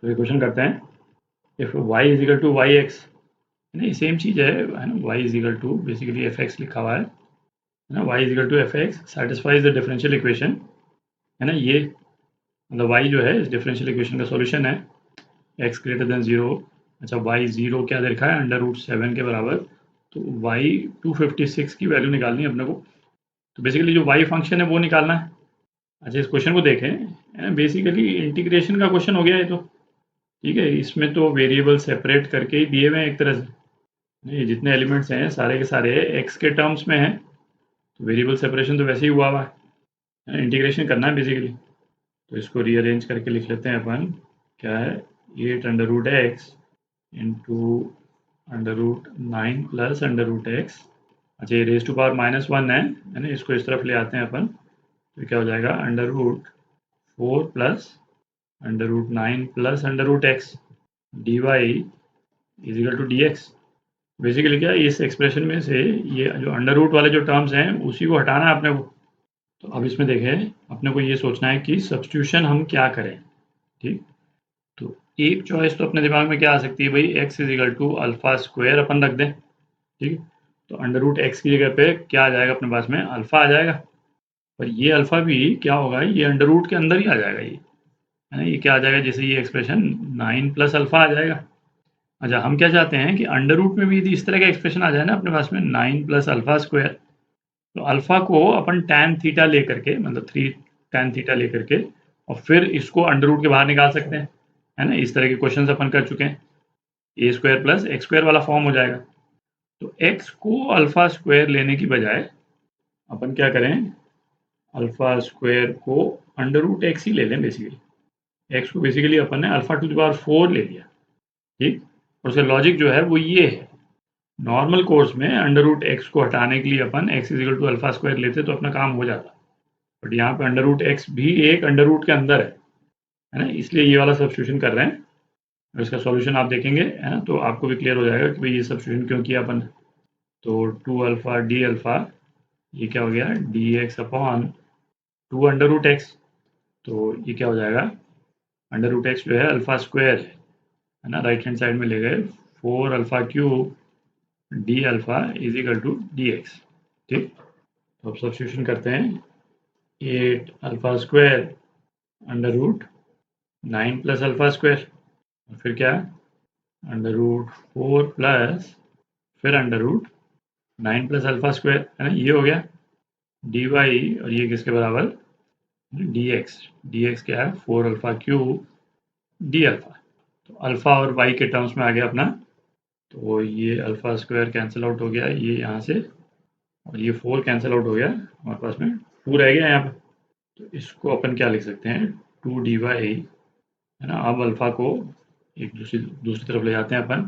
तो ये क्वेश्चन करते हैं, if y is equal to y x, नहीं सेम चीज़ है ना, y is equal to basically f x लिखा हुआ है ना, y is equal to f x satisfies the differential equation, है ना। ये मतलब y जो है इस डिफरेंशियल इक्वेशन का सॉल्यूशन है, x ग्रेटर देन 0। अच्छा y 0 क्या दे रखा है, √7 के बराबर। तो y 256 की वैल्यू निकालनी है अपने को। तो बेसिकली जो y फंक्शन है वो निकालना है। अच्छा इस क्वेश्चन को देखें, है ना, बेसिकली इंटीग्रेशन का क्वेश्चन हो गया है। तो ठीक है, इसमें तो वेरिएबल सेपरेट करके ही दिए हुए हैं एक तरह से। ये जितने एलिमेंट्स हैं सारे के सारे x के टर्म्स में हैं, तो वेरिएबल सेपरेशन तो वैसे ही हुआ हुआ है, इंटीग्रेशन करना है बेसिकली। तो इसको रीअरेंज करके लिख लेते हैं अपन, क्या है, 8√x इंटू √9 प्लस √x। अच्छा ये रेज टू पावर -1 है ना, इसको इस तरफ ले आते हैं अपन, तो क्या हो जाएगा, √4 प्लस √9 प्लस √x dy is equal to dx। Basically क्या है, इस एक्सप्रेशन में से ये जो अंडर रूट वाले जो टर्म्स हैं उसी को हटाना है अपने को। तो अब इसमें देखें, अपने को ये सोचना है कि सब्स्टिट्यूशन हम क्या करें। ठीक, तो एक चॉइस तो अपने दिमाग में क्या आ सकती है भाई, x is equal to alpha square अपन रख दें। ठीक, तो √x की जगह पे क्या आ जाएगा अपने पास में, अल्फा आ जाएगा। पर ये अल्फा भी क्या होगा, ये अंडर रूट के अंदर ही आ जाएगा, ये है ना, ये क्या आ जाएगा, जैसे ये एक्सप्रेशन 9 प्लस अल्फा आ जाएगा। अच्छा हम क्या चाहते हैं कि अंडर रूट में भी यदि इस तरह का एक्सप्रेशन आ जाए ना अपने पास में 9 प्लस अल्फा स्क्वायर, तो अल्फा को अपन tan थीटा लेकर के, मतलब 3 tan थीटा लेकर के, और फिर इसको अंडर रूट के बाहर निकाल सकते हैं, है ना। इस तरह के क्वेश्चन अपन कर चुके हैं, ए स्क्वायर प्लस एक्स स्क्वायर वाला फॉर्म हो जाएगा। तो x को अल्फा स्क्वायर लेने की बजाय अपन क्या करें, अल्फा स्क्वायर को √x ही ले लें बेसिकली। x को बेसिकली अपन ने अल्फा टू द पावर 4 ले लिया। ठीक, और उसका लॉजिक जो है वो ये है, नॉर्मल कोर्स में √x को हटाने के लिए अपन x is equal to alpha square लेते तो अपना काम हो जाता। बट यहाँ पे √x भी एक अंडर रूट के अंदर है ना, इसलिए ये वाला सब्स्टिट्यूशन कर रहे हैं। और इसका सॉल्यूशन आप देखेंगे, है ना, तो आपको भी क्लियर हो जाएगा कि भाई ये सब्स्टिट्यूशन क्यों किया अपन। तो 2 अल्फा डी अल्फा, ये क्या हो गया, dx अपॉन 2 √x। तो ये क्या हो जाएगा, √x जो है अल्फा स्क्वायर है ना, राइट हैंड साइड में ले गए, 4 alpha cube d alpha is equal to dx। ठीक, तो अब सब्स्टिट्यूशन करते हैं, 8 अल्फा स्क्वायर √9 प्लस अल्फा स्क्वायर, और फिर क्या, √4 प्लस फिर √9 प्लस अल्फा स्क्वायर, है ना, ये हो गया dy, और ये किसके बराबर, dx क्या है, 4 अल्फा क्यूब डी अल्फा। तो अल्फा और y के टर्म्स में आ गया अपना, तो ये अल्फा स्क्वायर कैंसिल आउट हो गया ये यहाँ से, और ये 4 कैंसिल आउट हो गया, हमारे पास में 2 रह गया यहाँ पे। तो इसको अपन क्या लिख सकते हैं, 2dy, है ना। अब अल्फा को एक दूसरी तरफ ले जाते हैं अपन,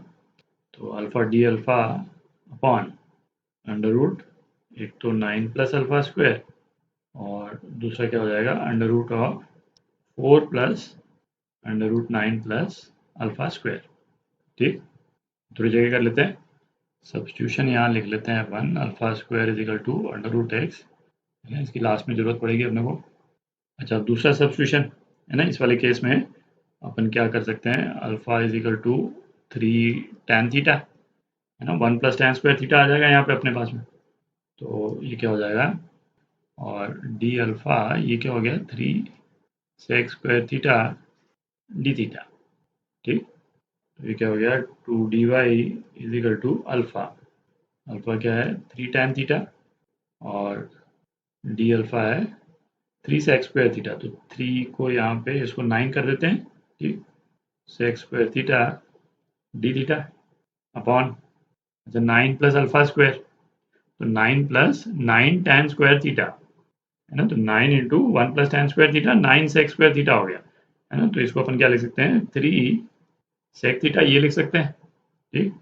तो alpha d alpha upon under root, एक तो 9 प्लस अल्फा स्क्वायर, और दूसरा क्या हो जाएगा, √ऑफ 4 प्लस √9 प्लस अल्फा स्क्वायर। ठीक, थोड़ी जगह कर लेते हैं सब्स्टिट्यूशन, यहाँ लिख लेते हैं अपन alpha square is equal to √x, है ना, इसकी लास्ट में जरूरत पड़ेगी अपने को। अच्छा दूसरा सब्स्टिट्यूशन, है ना, इस वाले केस में अपन क्या कर सकते हैं, अल्फा is equal to 3 tan theta, है ना, 1 प्लस tan स्क्वायर थीटा आ जाएगा यहाँ पे अपने पास में। तो ये क्या हो जाएगा, और डी अल्फा ये क्या हो गया, 3 sec square theta d theta. ठीक, तो ये क्या हो गया, 2dy is equal to alpha, alpha क्या है 3 tan थीटा, और डी अल्फा है 3 sec स्क्वायर थीटा। तो 3 को यहाँ पे इसको 9 कर देते हैं। ठीक, sec square theta d theta upon, अच्छा 9 प्लस अल्फा स्क्वायर, तो 9 प्लस 9 tan स्क्वायर थीटा, है ना, तो 9 into 1 plus tan square theta 9 sec square theta हो गया, है ना। तो इसको अपन क्या लिख सकते हैं, 3 sec थीटा ये लिख सकते हैं। ठीक,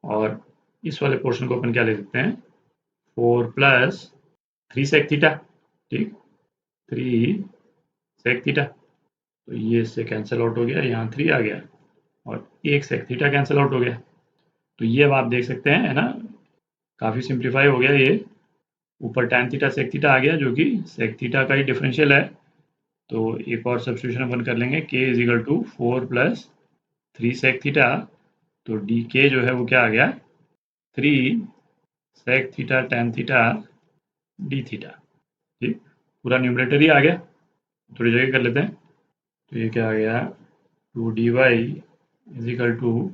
और इस वाले पोर्शन को अपन क्या लिख सकते हैं, 4 प्लस 3 sec थीटा। ठीक, 3 sec थीटा, तो ये इससे कैंसिल आउट हो गया, यहाँ 3 आ गया, और 1 sec थीटा कैंसिल आउट हो गया। तो ये अब आप देख सकते हैं, है ना, काफ़ी सिंप्लीफाई हो गया ये। ऊपर tan थीटा sec थीटा आ गया, जो कि sec थीटा का ही डिफरेंशियल है, तो एक और सब्स्टिट्यूशन अपन कर लेंगे, k is equal to 4 plus 3 sec theta. तो डी के जो है वो क्या आ गया, 3 sec theta tan theta d theta. ठीक, पूरा न्यूमरेटर ही आ गया, थोड़ी जगह कर लेते हैं। तो ये क्या आ गया, 2 dy is equal to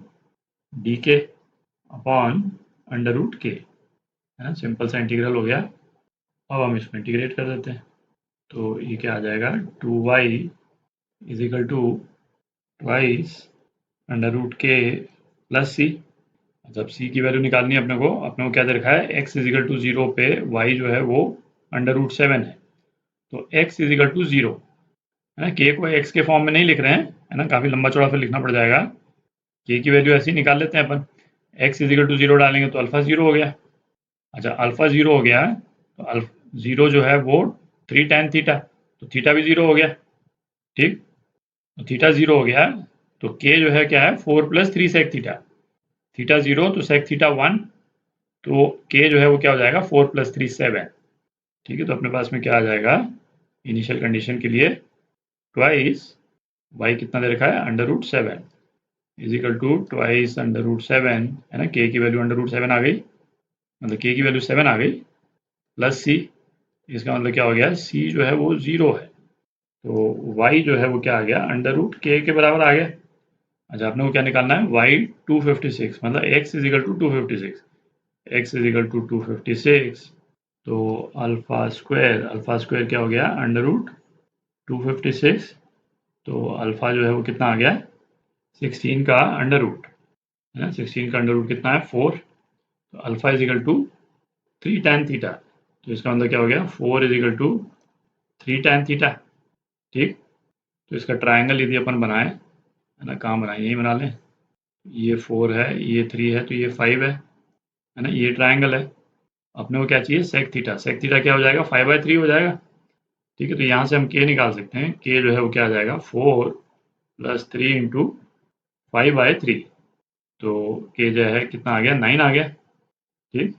d k upon under root k, है ना, सिंपल सा इंटीग्रल हो गया। अब हम इसको इंटीग्रेट कर देते हैं। तो ये क्या आ जाएगा, 2y is equal to twice under root K plus C. जब सी की वैल्यू निकालनी है अपने को क्या दे रखा है, x इज इक्वल टू 0 पे y जो है वो अंडर रूट 7 है। तो x इज इक्वल टू 0, है ना, k को x के फॉर्म में नहीं लिख रहे हैं, है ना, काफ़ी लंबा चौड़ा फिर लिखना पड़ जाएगा। k की वैल्यू ऐसे ही निकाल लेते हैं अपन, x इज इक्वल टू 0 डालेंगे तो अल्फा 0 हो गया। अच्छा, अल्फा 0 हो गया तो अल्फा 0 जो है वो 3 tan थीटा, तो थीटा भी 0 हो गया। ठीक, तो थीटा 0 हो गया तो k जो है क्या है, 4 प्लस 3 सेक थीटा, थीटा 0 तो सेक थीटा 1, तो k जो है वो क्या हो जाएगा, 4 प्लस 3 7। ठीक है, तो अपने पास में क्या आ जाएगा, इनिशियल कंडीशन के लिए ट्वाइस y कितना दे रखा है, under root 7 is equal to twice under root 7, है ना, k की वैल्यू अंडर रूट 7 आ गई, मतलब k की वैल्यू 7 आ गई, प्लस c, इसका मतलब क्या हो गया, c जो है वो 0 है, तो y जो है वो क्या आ गया, अंडर रूट k के बराबर आ गया। अच्छा, आपने को क्या निकालना है, y 256, मतलब x is equal to 256, x is equal to 256, तो अल्फा स्क्वायर क्या हो गया, अंडर रूट 256, तो अल्फा जो है वो कितना आ गया, 16 का अंडर रूट, है ना, 16 का अंडर रूट कितना है, 4, तो alpha is equal to 3 tan theta, तो इसका मतलब क्या हो गया, 4 is equal to 3 tan theta. ठीक, तो इसका ट्रायंगल यदि अपन बनाएं, है ना, कहाँ बनाएं, यही बना लें, ये 4 है, ये 3 है, तो ये 5 है ना, ये ट्रायंगल है। अपने को क्या चाहिए, सेक थीटा क्या हो जाएगा, 5/3 हो जाएगा। ठीक है, तो यहाँ से हम k निकाल सकते हैं, k जो है वो क्या आ जाएगा, 4 प्लस 3 इंटू 5/3, तो k जो है कितना आ गया, 9 आ गया। ठीक,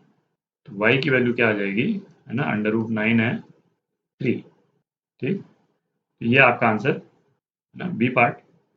तो y की वैल्यू क्या आ जाएगी, है ना, अंडर रूट 9 है 3। ठीक, तो ये आपका आंसर है ना, बी पार्ट।